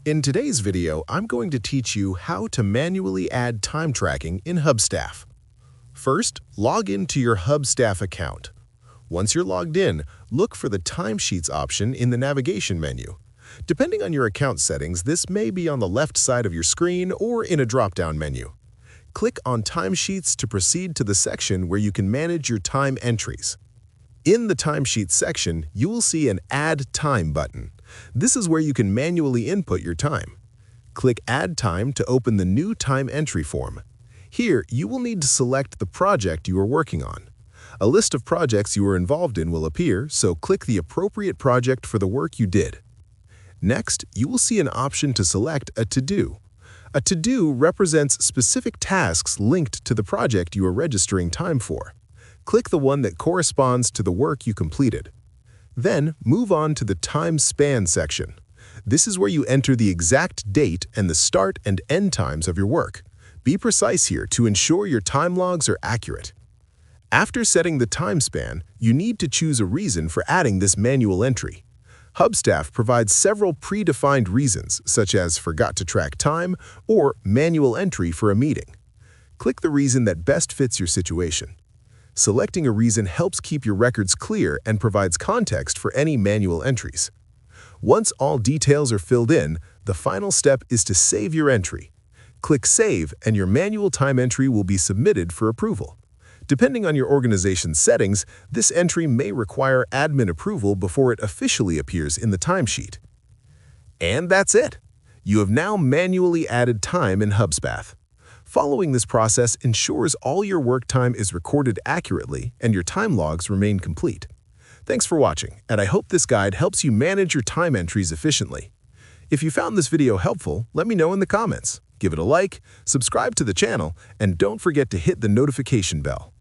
In today's video, I'm going to teach you how to manually add time tracking in HubStaff. First, log into your HubStaff account. Once you're logged in, look for the Timesheets option in the navigation menu. Depending on your account settings, this may be on the left side of your screen or in a drop-down menu. Click on Timesheets to proceed to the section where you can manage your time entries. In the Timesheets section, you will see an Add Time button. This is where you can manually input your time. Click Add Time to open the new time entry form. Here, you will need to select the project you are working on. A list of projects you are involved in will appear, so click the appropriate project for the work you did. Next, you will see an option to select a to-do. A to-do represents specific tasks linked to the project you are registering time for. Click the one that corresponds to the work you completed. Then, move on to the Time Span section. This is where you enter the exact date and the start and end times of your work. Be precise here to ensure your time logs are accurate. After setting the time span, you need to choose a reason for adding this manual entry. HubStaff provides several predefined reasons, such as forgot to track time or manual entry for a meeting. Click the reason that best fits your situation. Selecting a reason helps keep your records clear and provides context for any manual entries. Once all details are filled in, the final step is to save your entry. Click Save and your manual time entry will be submitted for approval. Depending on your organization's settings, this entry may require admin approval before it officially appears in the timesheet. And that's it! You have now manually added time in HubStaff. Following this process ensures all your work time is recorded accurately and your time logs remain complete. Thanks for watching, and I hope this guide helps you manage your time entries efficiently. If you found this video helpful, let me know in the comments. Give it a like, subscribe to the channel, and don't forget to hit the notification bell.